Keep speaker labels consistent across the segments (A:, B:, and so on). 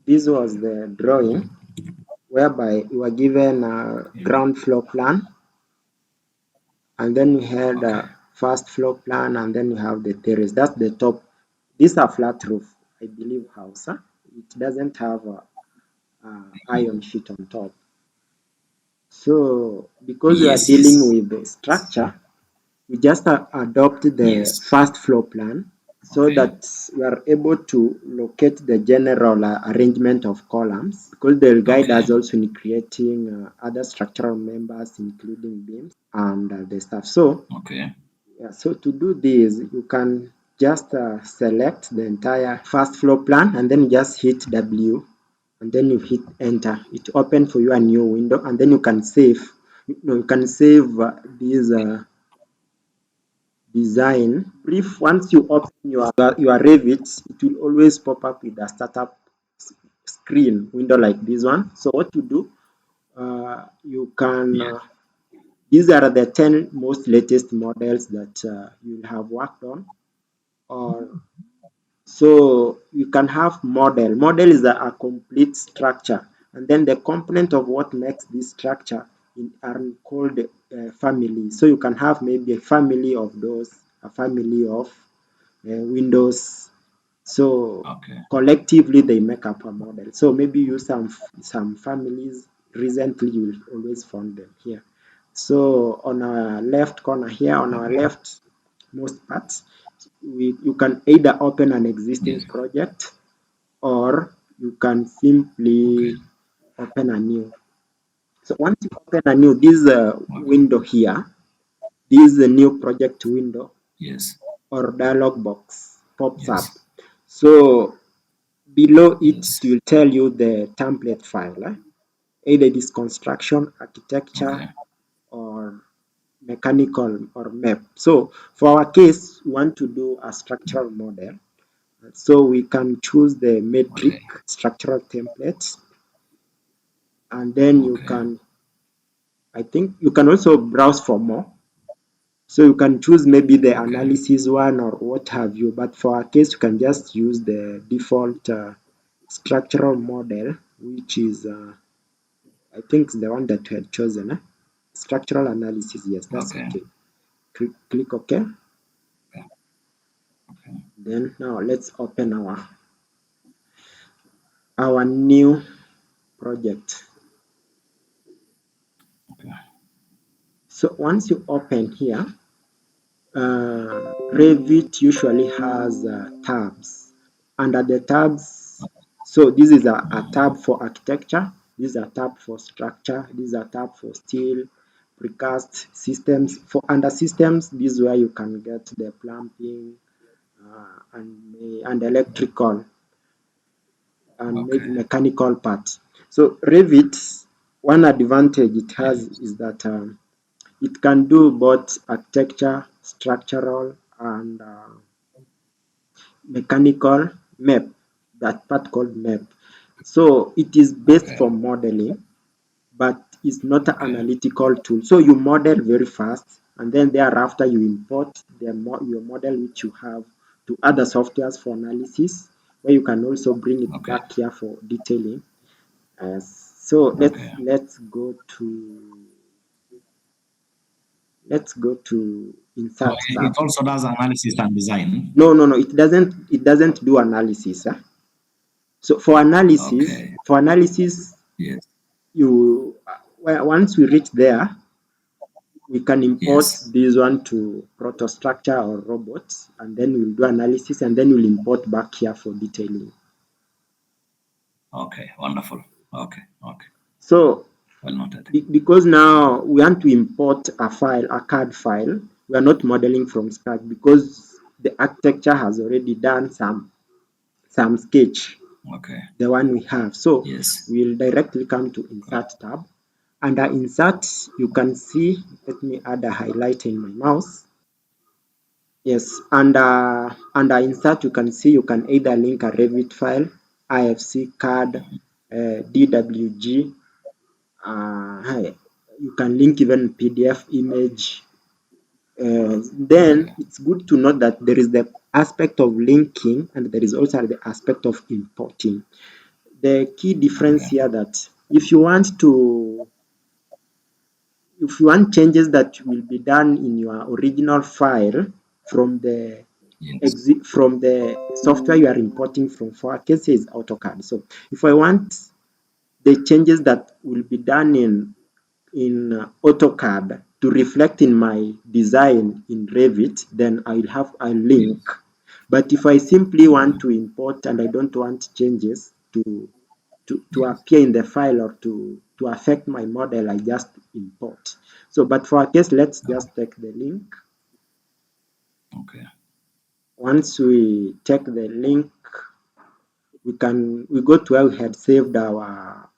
A: this was the drawing whereby you were given a ground floor plan, and then you had
B: Okay.
A: a first floor plan, and then you have the terrace. That's the top. These are flat roof, I believe, house. Huh? It doesn't have a iron sheet on top. So because we are
B: Yes,
A: dealing
B: yes,
A: with the structure, we just adopt the
B: yes.
A: first floor plan so
B: Okay.
A: that we are able to locate the general arrangement of columns, because they'll guide
B: Okay.
A: us also in creating other structural members, including beams and the stuff. So,
B: Okay.
A: yeah, so to do this, you can just select the entire first floor plan and then just hit W, and then you hit enter. It open for you a new window, and then you can save. You can save this design brief. Once you open your Revit, it will always pop up with a startup screen window like this one. So what to do, you can
B: Yes.
A: these are the 10 most latest models that you'll have worked on. Or so you can have model is a complete structure, and then the component of what makes this structure are called family. So you can have maybe a family of doors, a family of windows. So
B: Okay.
A: collectively they make up a model. So maybe you some families recently you will always find them here. So on our left corner here, on our
B: Okay.
A: left most parts, you can either open an existing
B: Yes.
A: project, or you can
B: Okay.
A: simply open a new. So once you open a new, this
B: Okay.
A: window here, this is a new project window
B: Yes.
A: or dialog box pops up.
B: Yes.
A: So below it,
B: Yes.
A: it will tell you the template file, either it is construction, architecture,
B: Okay.
A: or mechanical or map. So for our case, we want to do a structural model. So we can choose the metric
B: Okay.
A: structural templates, and then you
B: Okay.
A: can, I think you can also browse for more. So you can choose maybe the
B: Okay.
A: analysis one or what have you, but for our case, you can just use the default structural model, which is, I think, the one that we had chosen. Structural analysis, yes, that's
B: Okay.
A: okay. Click OK.
B: Okay. Okay.
A: Then now let's open our new project.
B: Okay.
A: So once you open here, Revit usually has tabs. Under the tabs, so this is a tab for architecture, this is a tab for structure, this is a tab for steel, precast systems. For under systems, this is where you can get the plumbing and electrical and maybe
B: Okay.
A: mechanical parts. So Revit, one advantage it
B: Yes.
A: has is that it can do both architecture, structural, and mechanical map, that part called map. So it is based
B: Okay.
A: for modeling, but it's not an
B: Okay.
A: analytical tool. So you model very fast, and then thereafter you import your model which you have to other softwares for analysis, where you can also bring it
B: Okay.
A: back here for detailing. So
B: Okay.
A: let's go to
B: So
A: insert
B: it
A: tab.
B: also does analysis and design.
A: No, it doesn't do analysis. So
B: Okay.
A: for analysis,
B: Yes.
A: you once we reach there, we can import
B: Yes.
A: this one to ProtaStructure or robots, and then we'll do analysis, and then we'll import back here for detailing.
B: Okay. Wonderful. Okay. Okay.
A: So
B: Well noted.
A: because now we want to import a file, a CAD file, we are not modeling from scratch because the architecture has already done some sketch,
B: Okay.
A: the one we have. So
B: Yes.
A: we'll directly come to insert tab. Under insert, you can see, let me add a highlight in my mouse. Yes, under insert, you can see you can either link a Revit file, IFC card, DWG. You can link even PDF image. Then
B: Okay.
A: it's good to note that there is the aspect of linking and there is also the aspect of importing. the key difference
B: Okay.
A: here that if you want changes that will be done in your original file from the
B: Yes.
A: from the software you are importing from, for our case is AutoCAD. So if I want the changes that will be done in AutoCAD to reflect in my design in Revit, then I'll have a link.
B: Yes.
A: But if I simply want to import and I don't want changes to
B: Yes.
A: appear in the file or to affect my model, I just import. So, but for our case, let's
B: Oh,
A: just take the link.
B: okay.
A: Once we take the link, we go to where we had saved our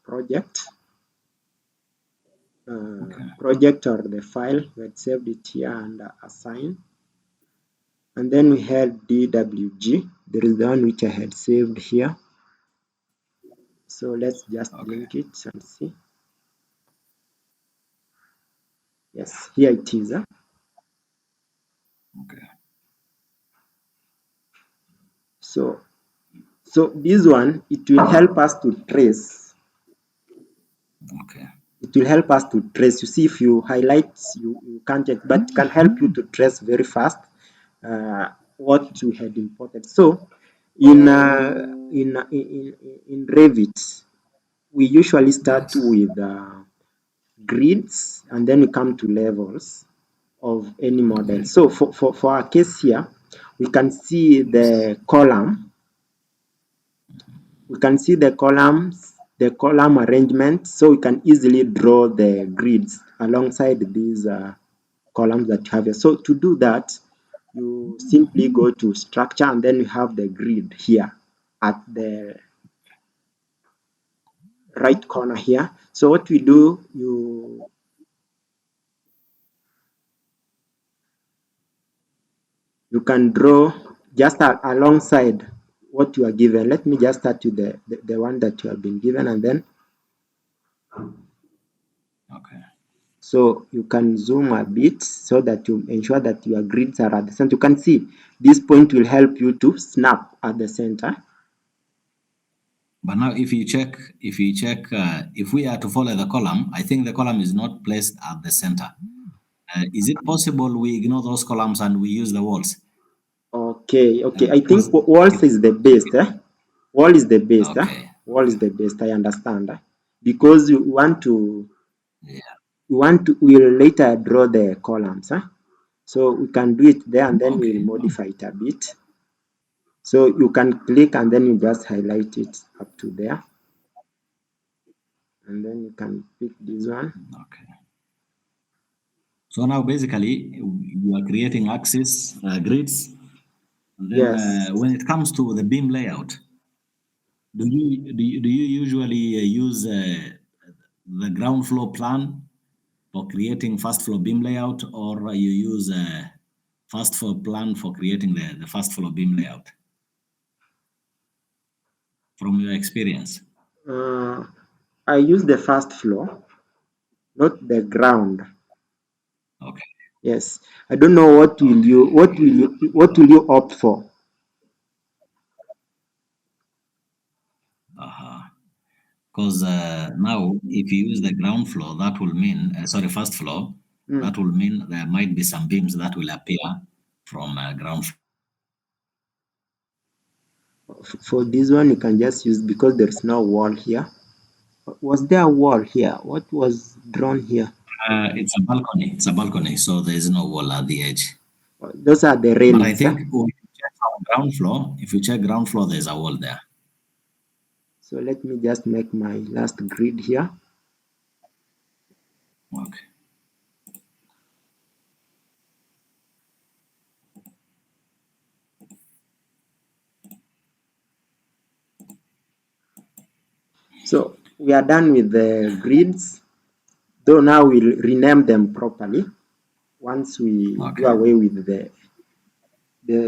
B: Okay.
A: project or the file. We had saved it here and assign. And then we had DWG. There is the one which I had saved here. So let's just
B: Okay.
A: link it and see. Yes, here it is.
B: Okay.
A: So this one, it will help us to trace.
B: Okay.
A: It will help us to trace. You see, if you highlight, you can't get, but it can help you to trace very fast what you had imported. So in Revit, we usually start
B: Yes.
A: with grids and then we come to levels of any model.
B: Okay.
A: So for our case here, we can see
B: Yes.
A: the column. We can see the column arrangement, so we can easily draw the grids alongside these columns that you have here. So to do that, you simply go to structure and then you have the grid here at the right corner here. So what we do, you can draw just alongside what you are given. Let me just start with the one that you have been given, and then
B: Okay.
A: so you can zoom a bit so that you ensure that your grids are at the center. You can see this point will help you to snap at the center.
B: But now, if we are to follow the column, I think the column is not placed at the center. Is it possible we ignore those columns and we use the walls?
A: Okay. I think
B: Because
A: walls is the best. Wall is the best.
B: okay,
A: Wall is the best. I understand. Because
B: yeah,
A: we'll later draw the columns. So we can do it there and then we'll
B: okay,
A: modify it a bit. So you can click and then you just highlight it up to there. And then you can pick this one.
B: okay. So now basically you are creating axis grids, and then
A: Yes.
B: when it comes to the beam layout, do you usually use the ground floor plan for creating first floor beam layout, or you use a first floor plan for creating the first floor beam layout from your experience?
A: Uh, I use the first floor, not the ground.
B: Okay,
A: Yes. I don't know
B: okay,
A: what will you opt for?
B: uh-huh. Because now if you use the ground floor, that will mean sorry, first floor,
A: Hmm.
B: that will mean there might be some beams that will appear from ground floor.
A: For this one, you can just use because there is no wall here. Was there a wall here? What was drawn here?
B: It's a balcony. It's a balcony, so there is no wall at the edge.
A: Those are the
B: But I
A: railings.
B: think if you check from ground floor, if you check ground floor, there's a wall there.
A: So let me just make my last grid here.
B: Okay.
A: So we are done with the grids, though now we'll rename them properly once we do
B: Okay.
A: away with the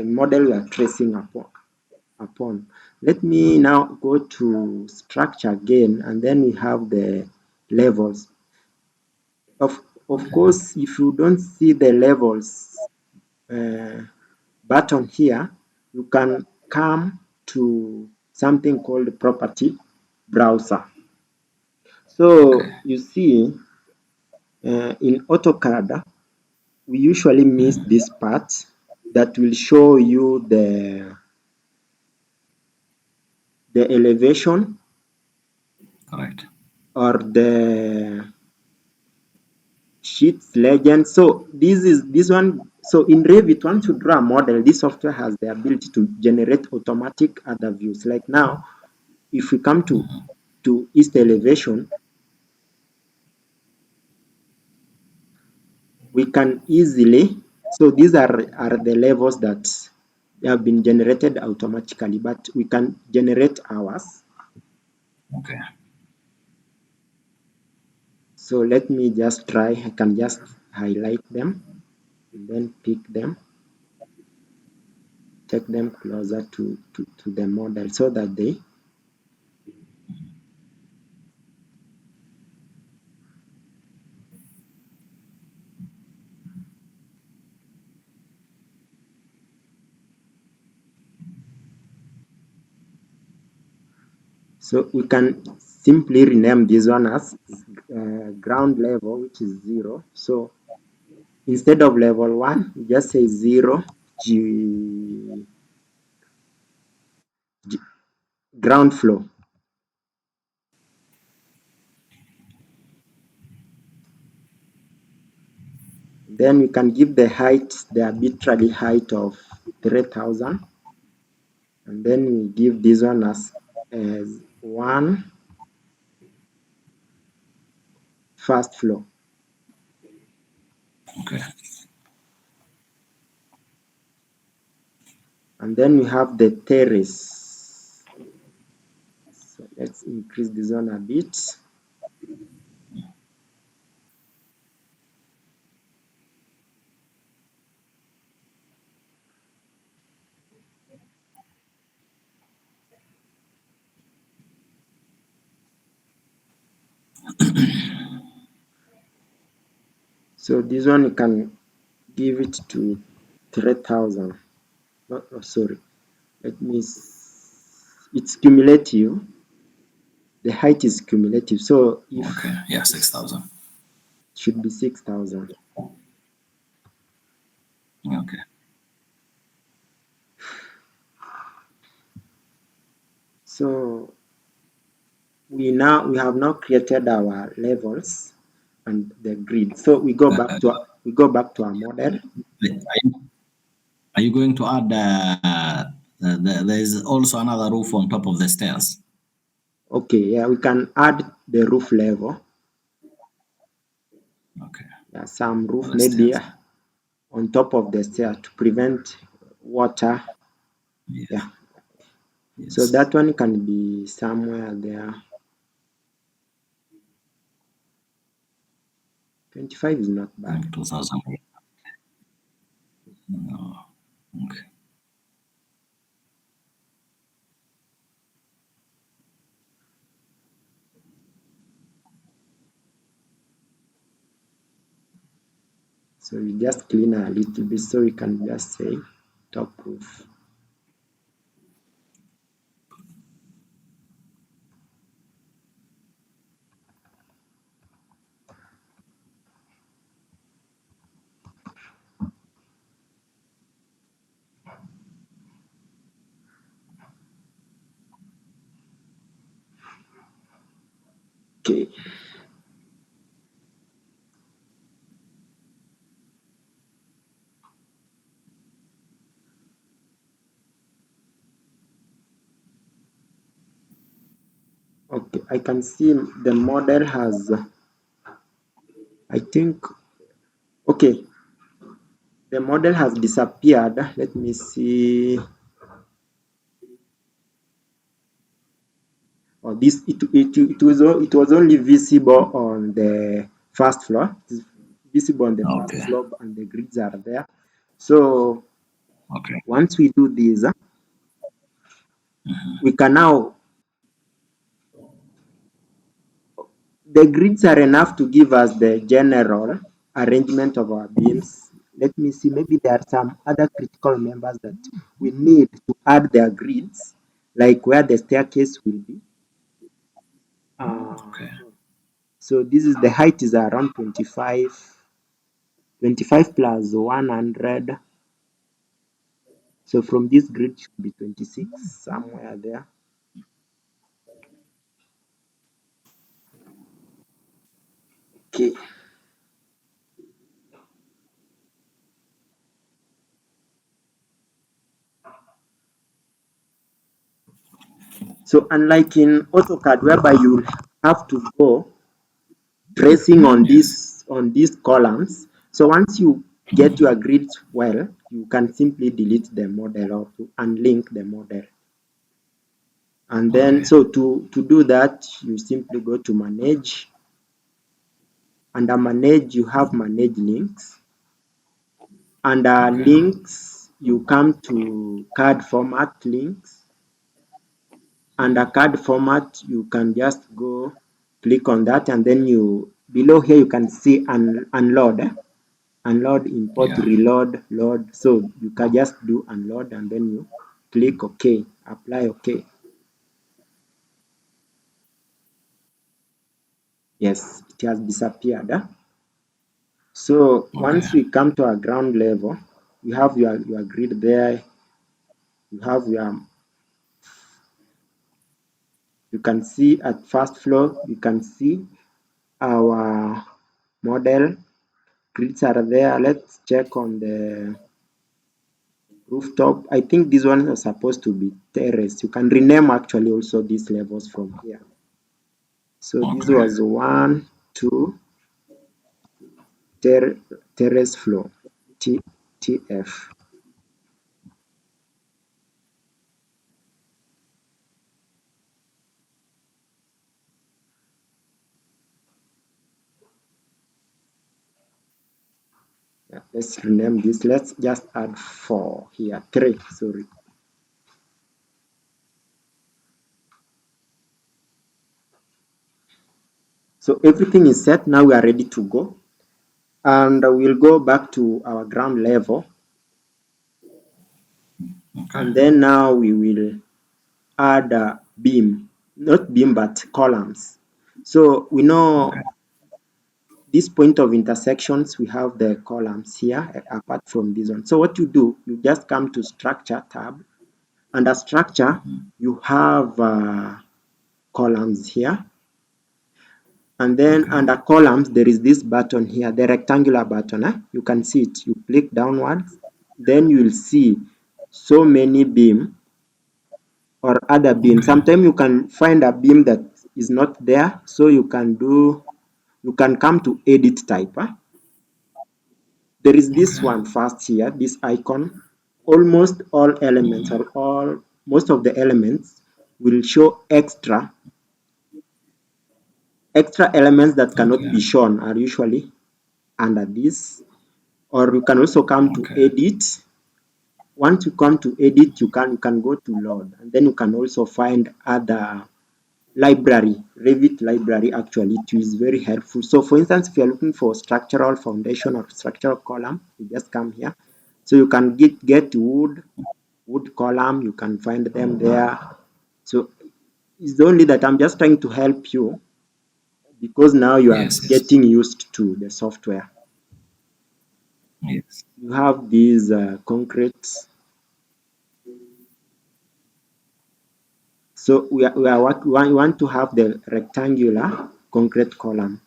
A: model we are tracing upon. Let me now go to structure again, and then we have the levels. Of
B: Okay.
A: course, if you don't see the levels uh, button here, you can come to something called property. browser.
B: Okay.
A: So you see, in AutoCAD, we usually miss this part that will show you the elevation
B: Correct.
A: or the sheets legend. So this one. So in Revit, once you draw a model, this software has the ability to generate automatic other views. Like now, if we come to east elevation, we can easily. So these are the levels that have been generated automatically, but we can generate ours.
B: Okay.
A: So let me just try. I can just highlight them and then pick them, take them closer to the model so that they. So we can simply rename this one as ground level, which is 0. So instead of level 1, we just say 0 G, ground floor. Then we can give the height, the arbitrary height of 3000. And then we give this one as 1 first floor.
B: Okay.
A: And then we have the terrace. So let's increase this one a bit. So this one you can give it to 3000. No, sorry. Let me. It's cumulative. The height is cumulative. So if
B: Okay. Yeah,
A: it
B: 6,000.
A: should be 6000.
B: Okay.
A: So we have now created our levels and the grid. So we go
B: Uh,
A: back to our model.
B: are you, are you going to add? There is also another roof on top of the stairs.
A: Okay, yeah, we can add the roof level.
B: Okay.
A: Yeah, some
B: For
A: roof
B: the
A: maybe
B: stairs.
A: on top of the stair to prevent water.
B: Yes.
A: Yeah, so
B: Yes.
A: that one can be somewhere there. 25 is not
B: I
A: bad.
B: think 2,000. No. Okay.
A: So you just clean a little bit so you can just say top roof. Okay. Okay, I can see the model has, I think, okay, the model has disappeared. Let me see. Or this, it was only visible on the first floor. It's visible on the first
B: Okay.
A: floor, and the grids are there. So
B: Okay.
A: once we do this, we can now, the grids are enough to give us the general arrangement of our beams. Let me see, maybe there are some other critical members that we need to add their grids, like where the staircase will be.
B: Okay.
A: So this is the height is around 25 plus 100. So from this grid should be 26 somewhere there. Okay. So unlike in AutoCAD whereby you have to go tracing
B: Yes.
A: on these columns. So once you get your grids well, you can simply delete the model or to unlink the model. And then,
B: Okay.
A: so to do that, you simply go to manage. Under manage, you have manage links. Under
B: Okay.
A: links, you come to card format links. Under card format, you can just go click on that, and then you below here you can see unload. Unload, import,
B: Yeah.
A: reload, load. So you can just do unload and then you click OK, apply OK. Yes, it has disappeared. So
B: Okay.
A: once we come to our ground level, you have your grid there. You have you can see at first floor, you can see our model grids are there. Let's check on the rooftop. I think these ones are supposed to be terrace. You can rename actually also these levels from here. So this
B: Okay.
A: was 1, 2, terrace floor, TF. Yeah, let's rename this. Let's just add 4 here, 3, sorry. So everything is set. Now we are ready to go. And we'll go back to our ground level.
B: Okay.
A: And then now we will add a beam, not beam, but columns. So we know
B: Okay.
A: this point of intersections, we have the columns here apart from this one. So what you do, you just come to structure tab. Under structure, you have columns here. And then
B: Okay.
A: under columns, there is this button here, the rectangular button. You can see it. You click downwards, then you will see so many beam or other beam.
B: Okay.
A: Sometimes you can find a beam that is not there, so you can come to edit type. There is this
B: Okay.
A: one first here, this icon. Almost all elements or most of the elements will show extra elements that cannot
B: Okay.
A: be shown are usually under this. Or you can also come to
B: Okay.
A: edit. Once you come to edit, you can go to load, and then you can also find other library, Revit library. Actually, it is very helpful. So for instance, if you're looking for structural foundation or structural column, you just come here. So you can get wood column, you can find them there. So it's only that I'm just trying to help you because now you are
B: Yes. Yes.
A: getting used to the software.
B: Yes.
A: You have these concrete. So we want to have the rectangular concrete column.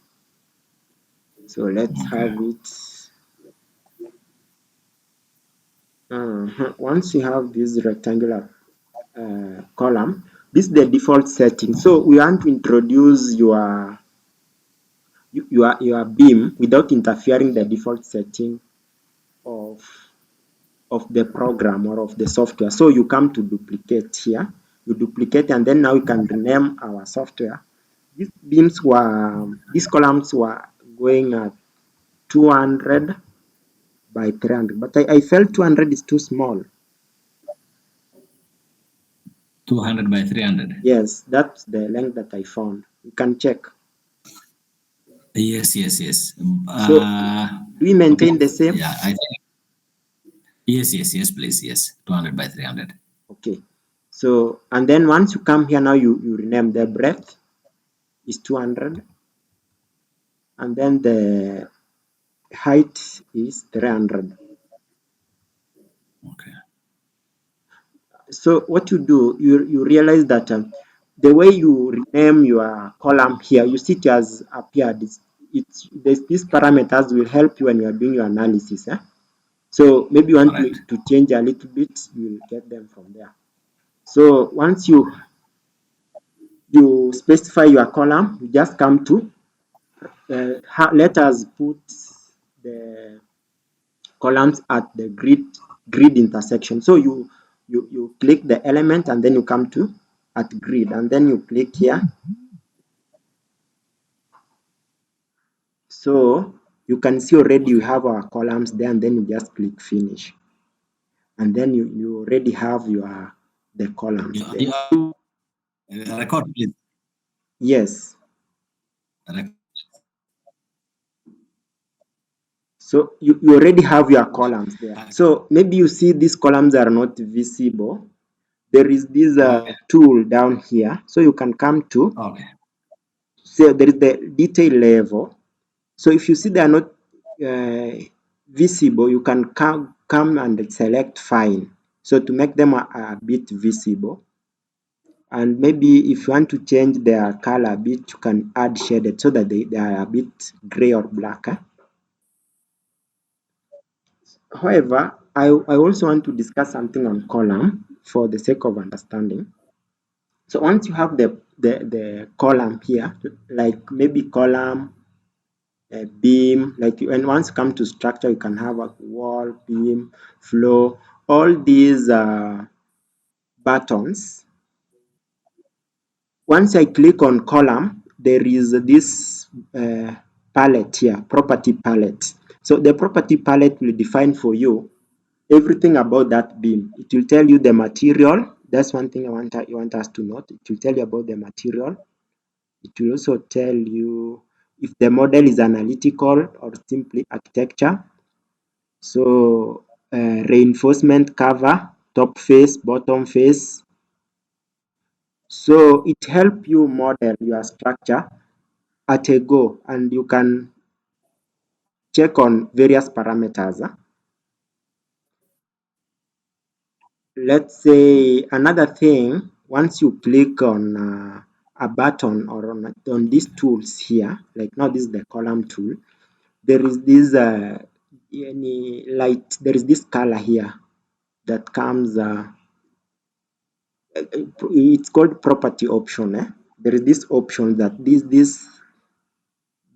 A: So let's
B: Okay.
A: have it. Once you have this rectangular column, this is the default setting. So we want to introduce your beam without interfering the default setting of the program or of the software. So you come to duplicate here. You duplicate and then now you can rename our software. These columns were going at 200 by 300, but I felt 200 is too small.
B: 200 by 300.
A: Yes, that's the length that I found. You can check.
B: Yes. Yes. Yes.
A: So do we
B: Okay.
A: maintain the same?
B: Yeah. I think. Yes. Yes. Yes. Please. Yes. 200 by 300.
A: Okay. So, and then once you come here now, you rename the breadth. is 200, and then the height is 300.
B: Okay.
A: So what you do, you realize that the way you rename your column here, you see it has appeared. These parameters will help you when you are doing your analysis. So maybe you want
B: Correct.
A: to change a little bit, you will get them from there. So once you specify your column, you just come to let us put the columns at the grid intersection. So you click the element and then you come to at grid and then you click here. So you can see already you
B: Okay.
A: have our columns there, and then you just click finish, and then you already have your the columns there.
B: Record, please.
A: Yes.
B: Record.
A: So you already have your columns there.
B: Uh,
A: So maybe you see these columns are not visible. There is this
B: Okay.
A: tool down here. So you can come to,
B: Okay.
A: so there is the detail level. So if you see they are not visible, you can come and select fine. So to make them a bit visible. And maybe if you want to change their color a bit, you can add shaded so that they are a bit gray or black. However, I also want to discuss something on column for the sake of understanding. So once you have the column here, like maybe column, beam, like and once you come to structure, you can have a wall, beam, floor, all these buttons. Once I click on column, there is this palette here, property palette. So the property palette will define for you everything about that beam. It will tell you the material. That's one thing you want us to note. It will tell you about the material. It will also tell you if the model is analytical or simply architecture. So reinforcement cover, top face, bottom face. So it helps you model your structure at a go, and you can check on various parameters. Let's say another thing, once you click on a button or on these tools here, like now this is the column tool, there is this any light, there is this color here that comes, it's called property option. There is this option that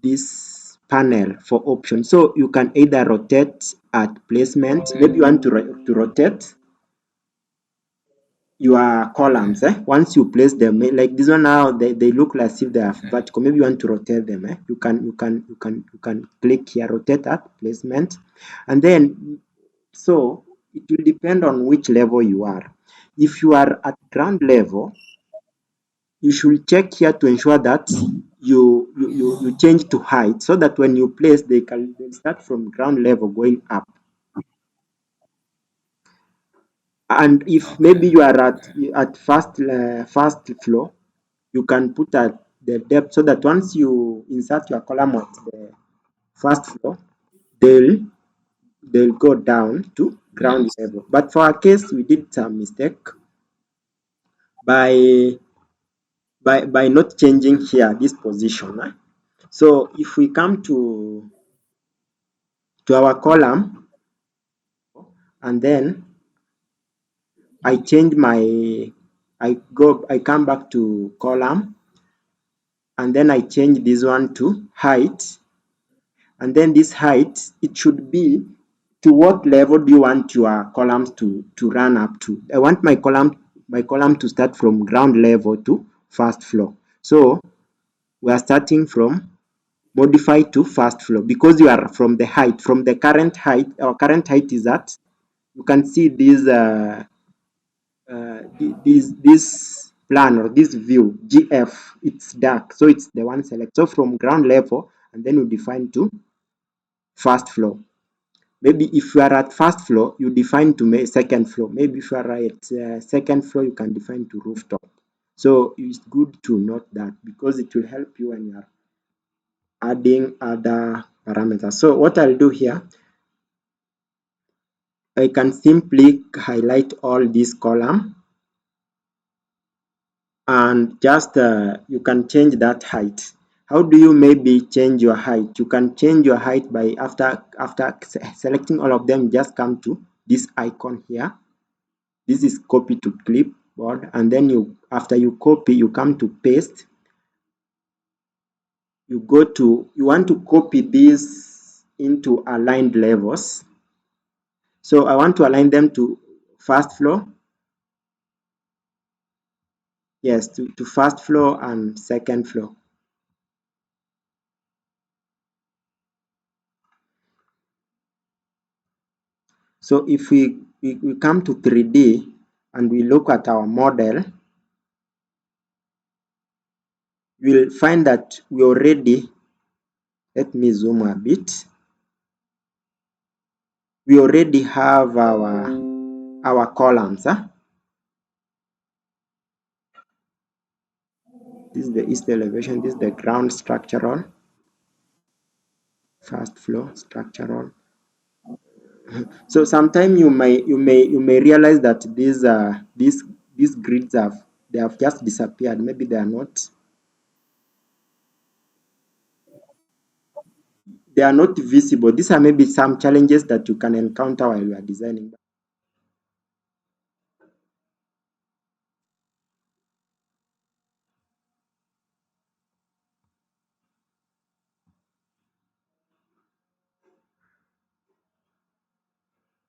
A: this panel for option. So you can either rotate at placement, maybe you want to rotate your
B: Okay.
A: columns. Once you place them, like this one now, they look like as if they are
B: Okay.
A: vertical. Maybe you want to rotate them. You can click here, rotate at placement, and then so it will depend on which level you are. If you are at ground level, you should check here to ensure that you change to height so that when you place they start from ground level going up. And if
B: Okay.
A: maybe you are
B: Okay.
A: at first floor, you can put at the depth so that once you insert your column at the first floor, they'll they'll go down to ground
B: Yes.
A: level. But for our case, we did some mistake by by not changing here this position. So if we come to our column and then I change my I come back to column and then I change this one to height, and then this height, it should be to what level do you want your columns to run up to. I want my column to start from ground level to first floor. So we are starting from modify to first floor because you are from the height, from the current height. Our current height is at, you can see this this plan or this view GF, it's dark, so it's the one select. So from ground level and then you define to first floor. Maybe if you are at first floor, you define to second floor. Maybe if you are at second floor, you can define to rooftop. So it's good to note that because it will help you when you are adding other parameters. So what I'll do here, I can simply highlight all these column and just you can change that height. How do you maybe change your height? You can change your height by after selecting all of them, just come to this icon here. This is copy to clipboard, and then you, after you copy, you come to paste. You go to, you want to copy this into aligned levels. So I want to align them to first floor. Yes, to first floor and second floor. So if we come to 3D and we look at our model, we'll find that we already, let me zoom a bit. We already have our columns. This is the east elevation, this is the ground structural, first floor structural. So sometimes you may realize that these grids have just disappeared. Maybe they are not visible. These are maybe some challenges that you can encounter while you are designing.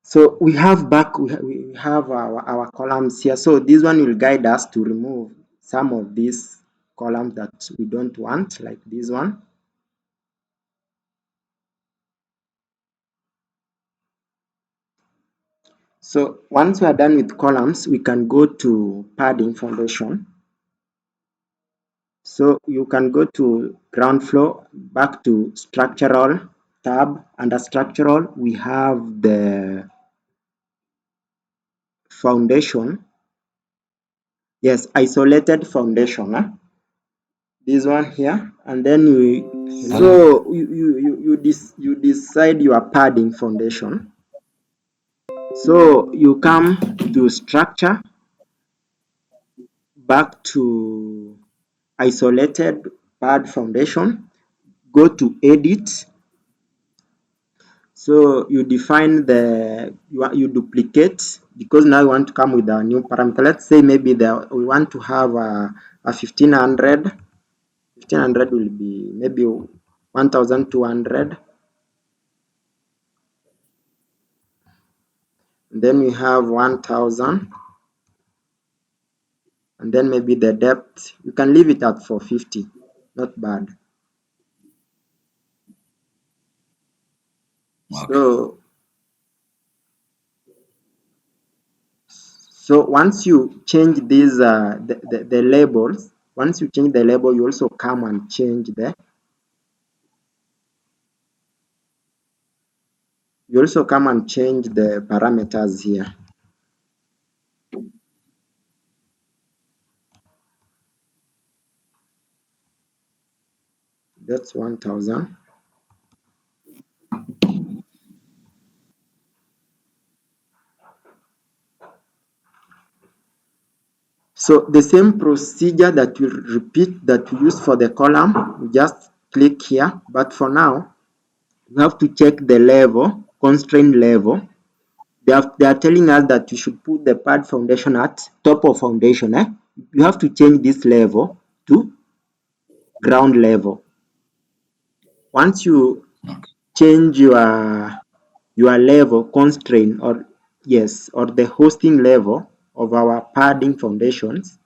A: So we have our columns here. So this one will guide us to remove some of these columns that we don't want, like this one. So once we are done with columns, we can go to padding foundation. So you can go to ground floor, back to structural tab. Under structural, we have the foundation. Yes, isolated foundation. This one here, and then you decide your padding foundation. So you come to structure, back to isolated pad foundation, go to edit. So you define you duplicate, because now you want to come with a new parameter. Let's say maybe we want to have a 1500. 1500 will be maybe 1200. Then we have 1000, and then maybe the depth you can leave it at 450. Not bad.
B: Okay.
A: So once you change these the labels, once you change the label, you also come and change the parameters here. That's 1000. So the same procedure that will repeat that we use for the column, we just click here. But for now, we have to check the level, constraint level. They are telling us that we should put the pad foundation at top of foundation. You have to change this level to ground level. Once you change your level constraint, or yes, or the hosting level of our padding foundations,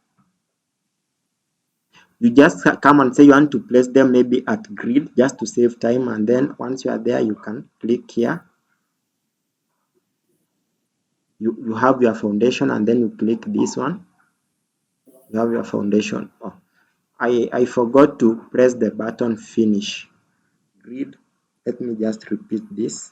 A: you just come and say you want to place them maybe at grid, just to save time. And then once you are there, you can click here. You have your foundation, and then you click this one. You have your foundation. Oh, I forgot to press the button finish grid. Let me just repeat this.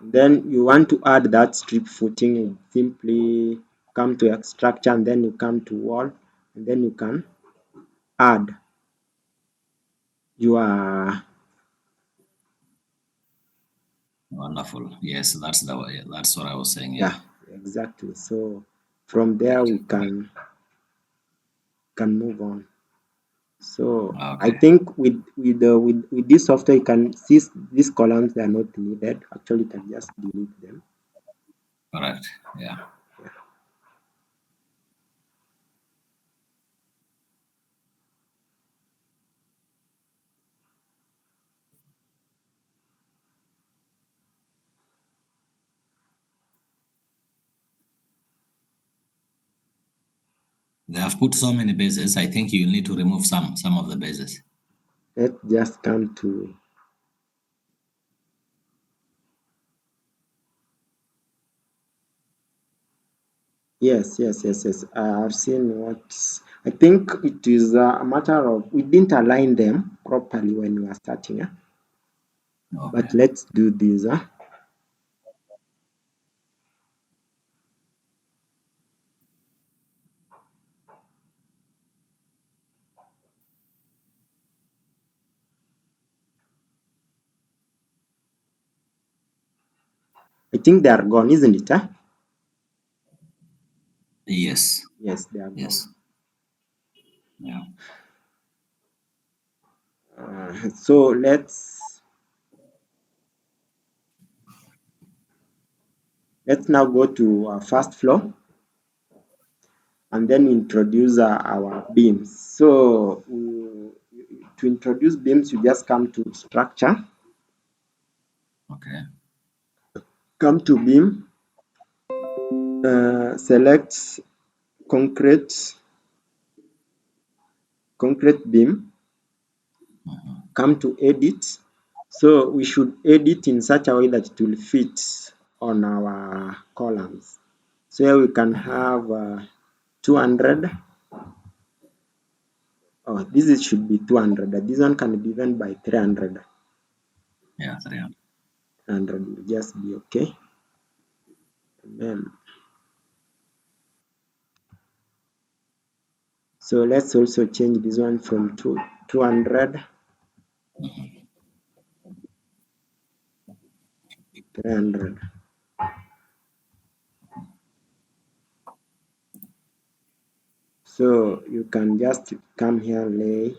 A: Then you want to add that strip footing, you simply come to structure and then you come to wall, and then you can add your
B: Wonderful. Yes, that's the way. That's what I was saying.
A: yeah,
B: Yeah.
A: exactly. So from there
B: Right.
A: we can move on. So I
B: Okay.
A: think with this software you can see these columns, they are not needed. Actually you can just delete them.
B: Correct. Yeah. They have put so many bases. I think you need to remove some of the bases.
A: Let's just come to yes. I've seen what I think it is a matter of we didn't align them properly when we were starting.
B: Okay.
A: But let's do this. I think they are gone, isn't it?
B: Yes.
A: Yes, they are gone.
B: Yes. Yeah.
A: So let's now go to our first floor and then introduce our beams. So to introduce beams, you just come to structure,
B: Okay.
A: come to beam, select concrete beam, come to edit. So we should edit in such a way that it will fit on our columns. So here we can
B: Okay.
A: have 200. Oh, should be 200. This one can be given by 300.
B: Yeah. 300.
A: 100 will just be okay. And then, so let's also change this one from 200, 300. So you can just come here, lay.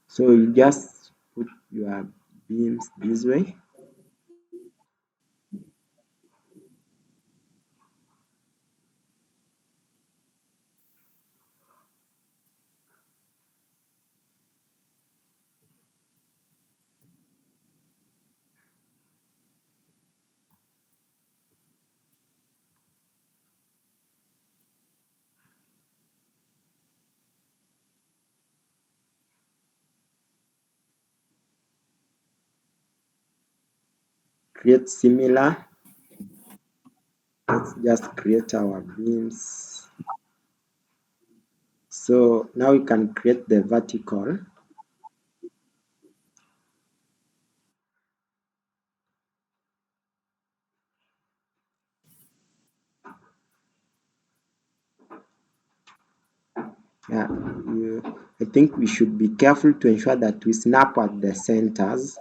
A: So you just put your beams this way. Create similar. Let's just create our beams. So now we can create the vertical. Yeah, I think we should be careful to ensure that we snap at the centers.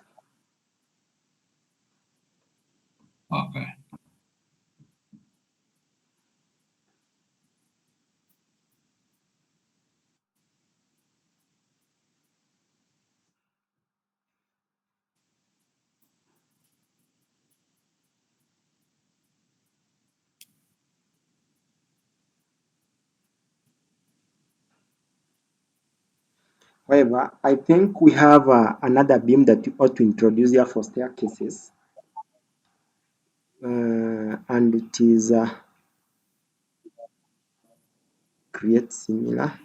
B: Okay.
A: However, I think we have another beam that you ought to introduce here for staircases. And it is create similar.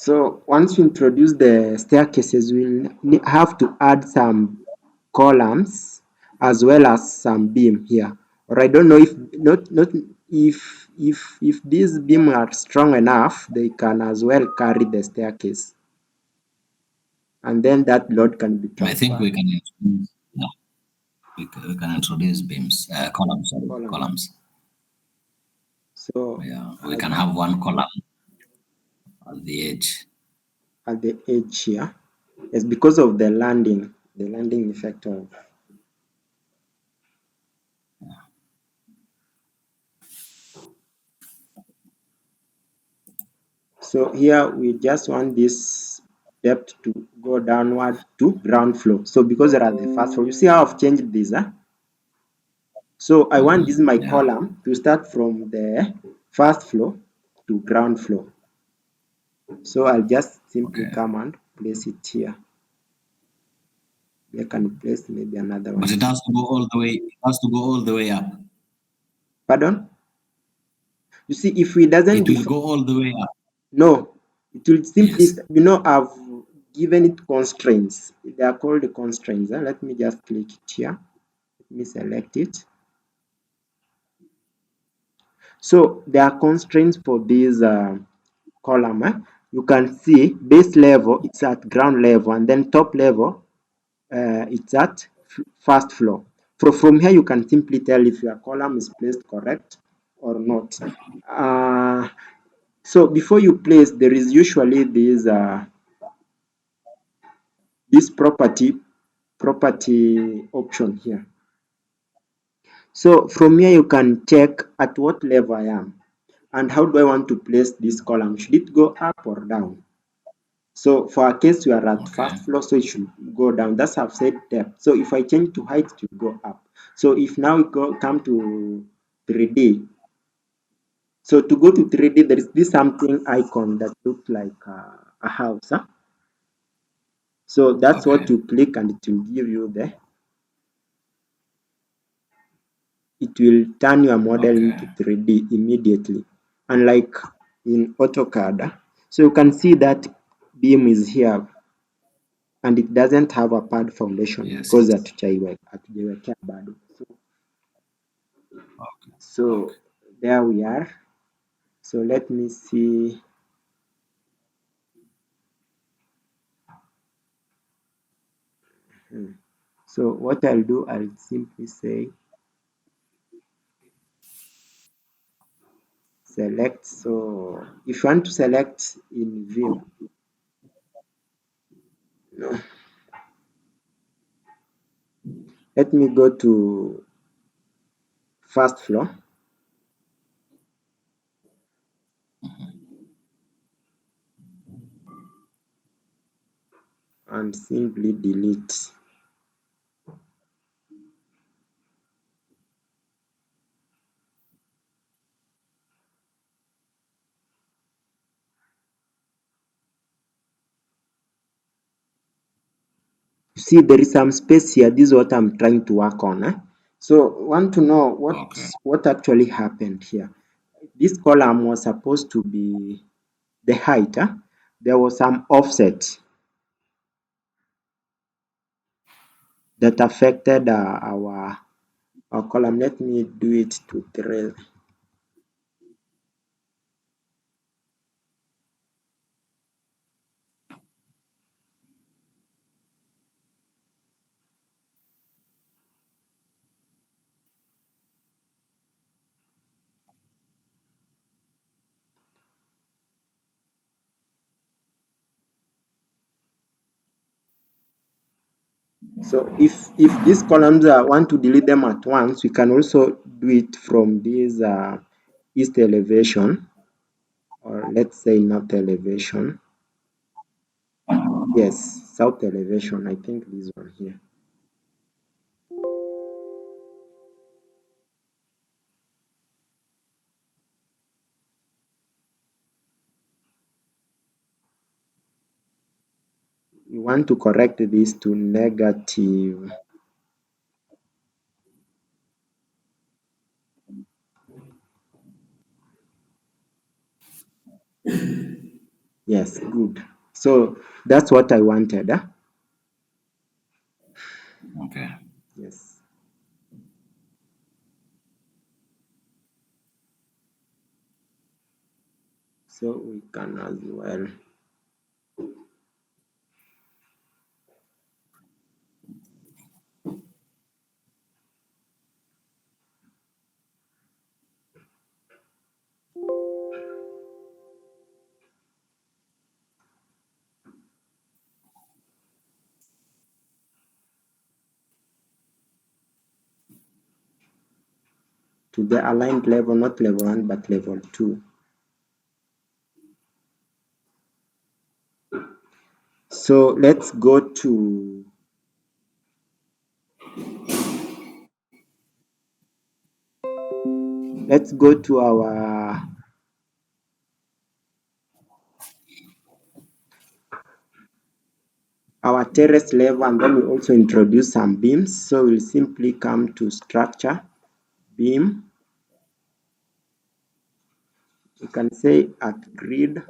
A: So once you introduce the staircases, we'll have to add some columns as well as some beam here. Or I don't know if not if these beam are strong enough, they can as well carry the staircase, and then that load can be
B: I think
A: transferred.
B: we can introduce, yeah, we can introduce beams, columns, sorry,
A: Column.
B: columns.
A: So
B: Yeah, we
A: at,
B: can have one column at the edge.
A: at the edge here, it's because of the landing effect of. So here we just want this depth to go downward to ground floor. So because there are the first floor, you see how I've changed this, huh? So I want this my
B: Yeah.
A: column to start from the first floor to ground floor. So I'll just simply
B: Okay.
A: come and place it here. I can place maybe another
B: But
A: one
B: it
A: here.
B: has to go all the way. It has to go all the way up.
A: Pardon? You see, if we doesn't
B: It will
A: def
B: go all the way up.
A: no, it will simply,
B: Yes.
A: I've given it constraints. They are called the constraints. Let me just click it here. Let me select it. So there are constraints for this column. You can see base level, it's at ground level, and then top level, it's at first floor. From here, you can simply tell if your column is placed correct or not. Uh, so before you place, there is usually this property option here. So from here, you can check at what level I am and how do I want to place this column. Should it go up or down? So for our case, we are at
B: Okay.
A: first floor, so it should go down. That's I've said depth. So if I change to height, it will go up. So if now we come to 3D. So to go to 3D, there is this something icon that looks like a house. Huh? So that's
B: Okay.
A: what you click and it will give you it will turn your model
B: Okay.
A: into 3D immediately. Unlike in AutoCAD. So you can see that beam is here and it doesn't have a pad foundation
B: Yes.
A: because
B: Yes.
A: hatujaiwekea bado.
B: Okay.
A: So
B: Okay.
A: there we are. So let me see. So what I'll do, I'll simply say select. So if you want to select in view, no, let me go to first floor and simply delete. See, there is some space here. This is what I'm trying to work on. So want to know
B: Okay.
A: what actually happened here. This column was supposed to be the height. There was some offset that affected our column. Let me do it to 3. So if these columns want to delete them at once, we can also do it from this east elevation, or let's say north elevation. Yes, south elevation. I think this one here. We want to correct this to negative. Yes, good. So that's what I wanted.
B: Okay.
A: Yes. So we can as well. To the aligned level, not level 1, but level 2. So let's go to our terrace level, and then we also introduce some beams. So we'll simply come to structure, beam. You can say at grid.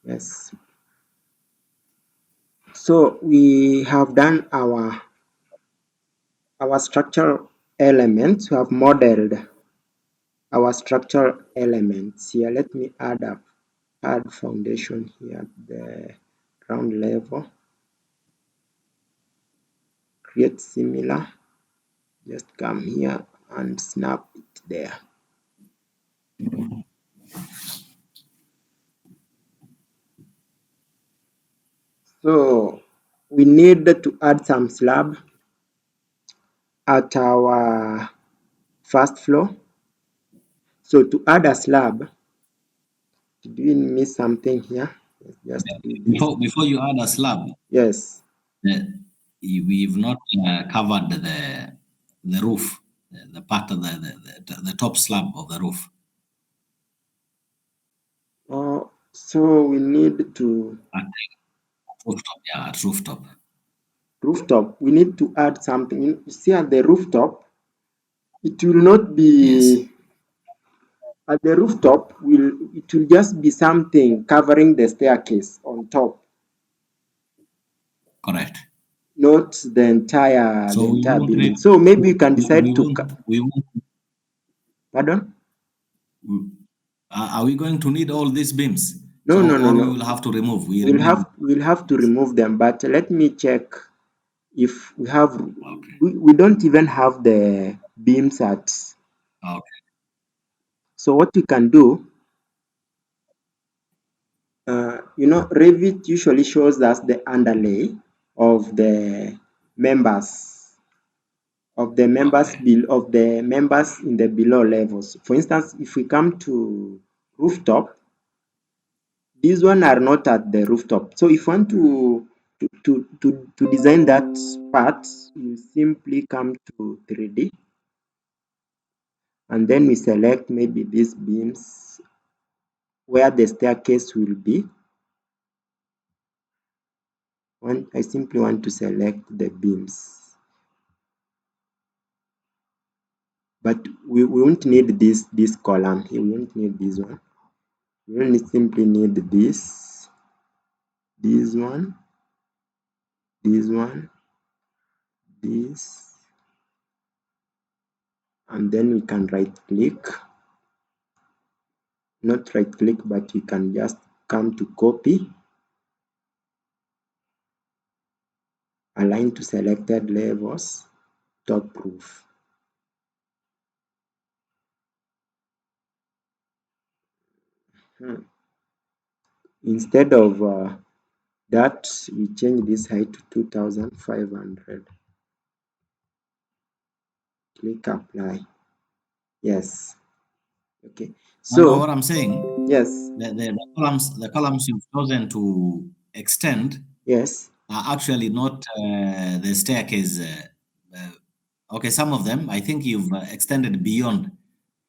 A: Yes. So we have done our structural elements. We have modeled our structural elements here. Let me add foundation here at the ground level. Create similar. Just come here and snap it there. So we need to add some slab at our first floor. So to add a slab, did we miss something here? Let's just do this.
B: Before you add a slab,
A: Yes.
B: we've not covered the roof, the part of the top slab of the roof.
A: So we need to
B: At rooftop, yeah, at rooftop.
A: rooftop. We need to add something. You see at the rooftop, it will not
B: Yes,
A: be at the rooftop. It will just be something covering the staircase on top,
B: correct.
A: not the
B: So we
A: entire
B: won't
A: building.
B: need,
A: So maybe you can decide to.
B: we won't,
A: Pardon?
B: are we going to need all these beams?
A: No,
B: So,
A: no, no,
B: or we
A: no.
B: will have to remove, we remove.
A: We'll have to remove them. But let me check if we have.
B: Okay,
A: We don't even have the beams at.
B: okay,
A: So what you can do, Revit usually shows us the underlay of the members
B: okay,
A: of the members in the below levels. For instance, if we come to rooftop, these one are not at the rooftop. So if you want to design that part, you simply come to 3D, and then we select maybe these beams where the staircase will be. I simply want to select the beams, but we won't need this column here. We won't need this one. We only simply need this one, this one, this, and then we can right click, not right click, but you can just come to copy, align to selected levels, top roof. Instead of that, we change this height to 2500. Click apply. Yes. Okay,
B: No, no,
A: so
B: what I'm saying,
A: yes,
B: the columns you've chosen to extend
A: yes,
B: are actually not the staircase. Okay, some of them, I think you've extended beyond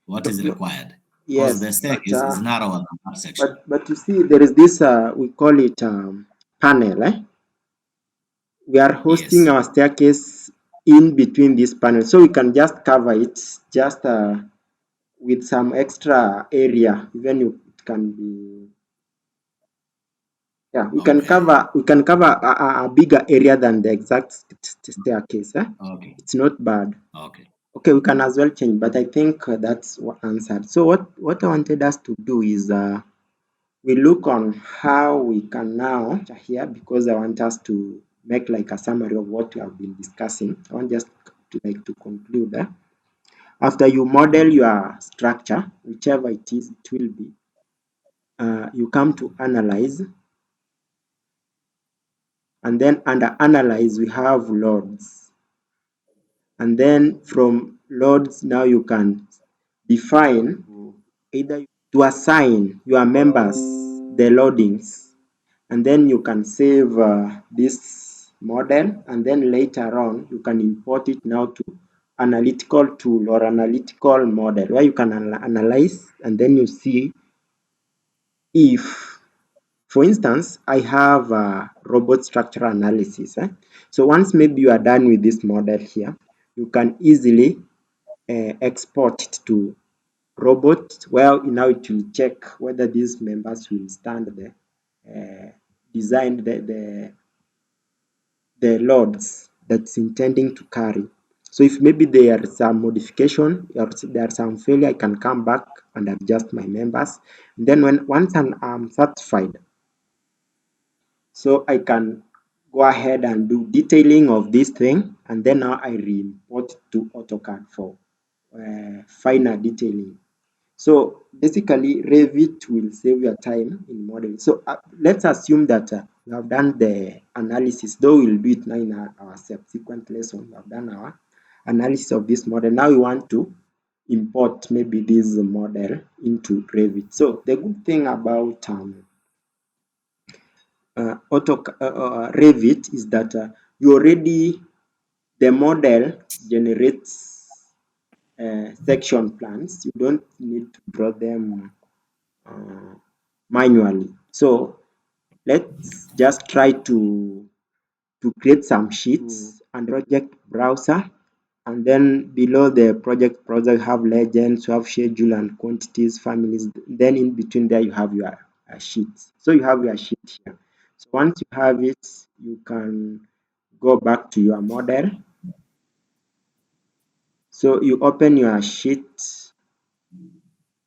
B: what
A: no,
B: is
A: no,
B: required because
A: yes,
B: the staircase is narrower than that section.
A: but you see, there is this we call it panel. We are hosting
B: Yes.
A: our staircase in between this panel, so we can just cover it just with some extra area. Even it can be, yeah,
B: Okay.
A: we can cover a bigger area than the exact staircase.
B: Okay.
A: It's not bad.
B: Okay.
A: Okay, we can as well change, but I think that's what answered. So what I wanted us to do is we look on how we can now here, because I want us to make like a summary of what we have been discussing. I want just to conclude. After you model your structure, whichever it is, it will be, you come to analyze, and then under analyze we have loads, and then from loads now you can define either to assign your members the loadings, and then you can save this model, and then later on you can import it now to analytical tool or analytical model where you can analyze, and then you see if, for instance, I have a robot structural analysis. So once maybe you are done with this model here, you can easily export it to robot, where now it will check whether these members will stand the design the loads that's intending to carry. So if maybe there are some modification or there are some failure, I can come back and adjust my members. And then once I'm satisfied, so I can go ahead and do detailing of this thing, and then now I re-import to AutoCAD for finer detailing. So basically, Revit will save your time in modeling. So let's assume that we have done the analysis, though we'll do it now in our subsequent lesson. We have done our analysis of this model. Now we want to import maybe this model into Revit. So the good thing about Revit is that you already, the model generates section plans. You don't need to draw them manually. So let's just try to create some sheets and project browser, and then below the project browser you have legends, you have schedule and quantities, families. Then in between there you have your sheets. So you have your sheet here. So once you have it, you can go back to your model. So you open your sheet.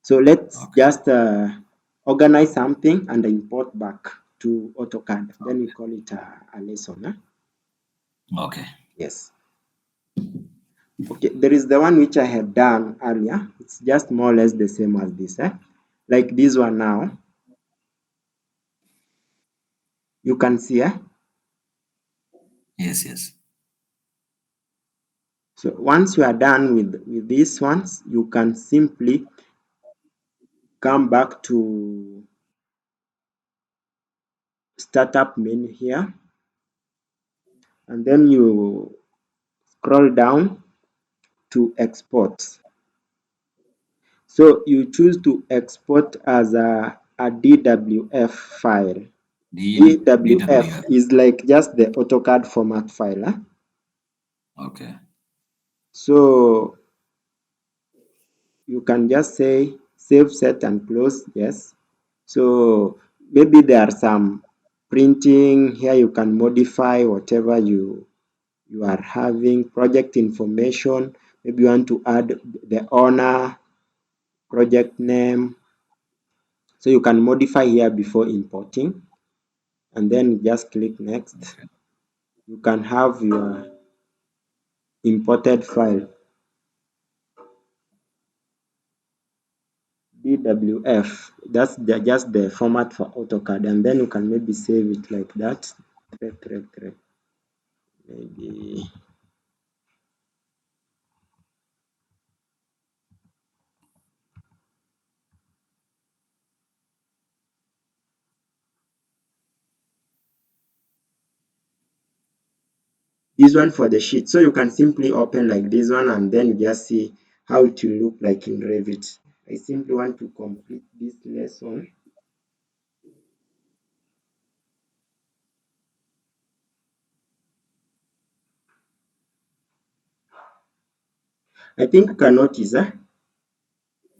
A: So let's
B: Okay.
A: just organize something and import back to AutoCAD. Then we call it a lesson.
B: Okay.
A: Yes. Okay, there is the one which I had done earlier. It's just more or less the same as this. Like this one now, you can see.
B: Yes, yes.
A: So once you are done with these ones, you can simply come back to startup menu here, and then you scroll down to export. So you choose to export as a DWF file. DWF
B: DWF.
A: is like just the AutoCAD format file.
B: Okay.
A: So you can just say save, set and close. Yes. So maybe there are some printing here, you can modify whatever you are having. Project information, maybe you want to add the owner, project name. So you can modify here before importing, and then just click next.
B: Okay.
A: You can have your imported file, DWF. That's just the format for AutoCAD, and then you can maybe save it like that. Maybe. this one for the sheet. So you can simply open like this one and then you just see how it will look like in Revit. I simply want to complete this lesson. I think you can notice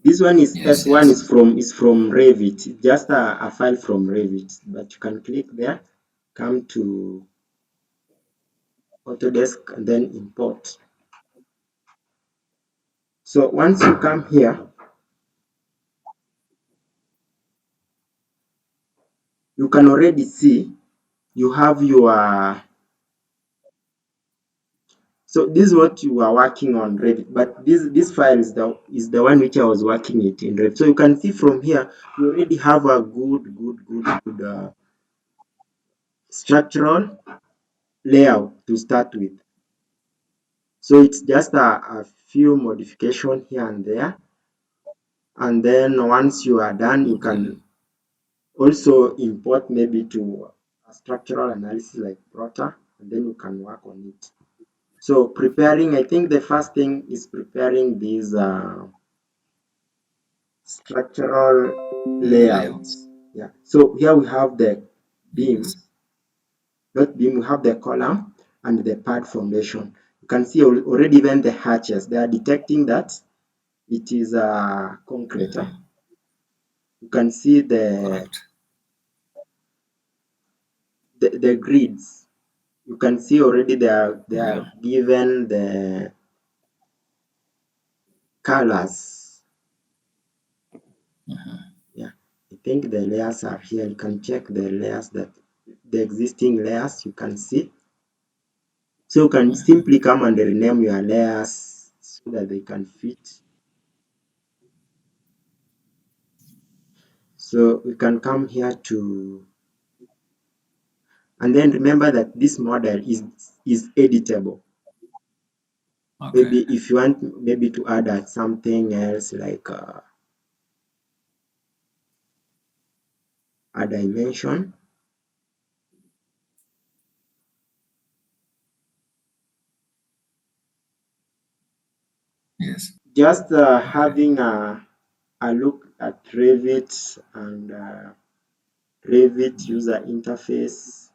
A: this one is
B: Yes,
A: S1
B: yes.
A: is from Revit, just a file from Revit. But you can click there, come to Autodesk and then import. So once you come here, you can already see you have your, so this is what you are working on Revit, but this file is the one which I was working it in Revit. So you can see from here you already have a good structural layout to start with. So it's just a few modification here and there, and then once you are done, you
B: Okay.
A: can also import maybe to a structural analysis like Prota, and then you can work on it. So preparing, I think the first thing is preparing these structural
B: Layouts.
A: layouts. Yeah. So here we have the
B: Yes.
A: beams, not beam, we have the column and the pad foundation. You can see already even the hatches, they are detecting that it is a concrete. You can see
B: Correct.
A: the grids. You can see already they are
B: Yeah.
A: given the colors. Yeah, I think the layers are here. You can check the layers, that the existing layers you can see. So you can simply come and rename your layers so that they can fit. So we can come here to, and then remember that this model is editable.
B: Okay.
A: Maybe if you want maybe to add something else like a dimension,
B: Yes.
A: just
B: Okay.
A: having a look at Revit and Revit user interface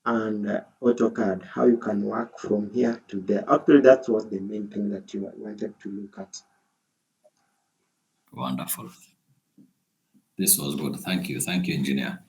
A: and AutoCAD, how you can work from here to there. Actually, that was the main thing that you wanted to look at.
B: Wonderful. This was good. Thank you. Thank you, engineer.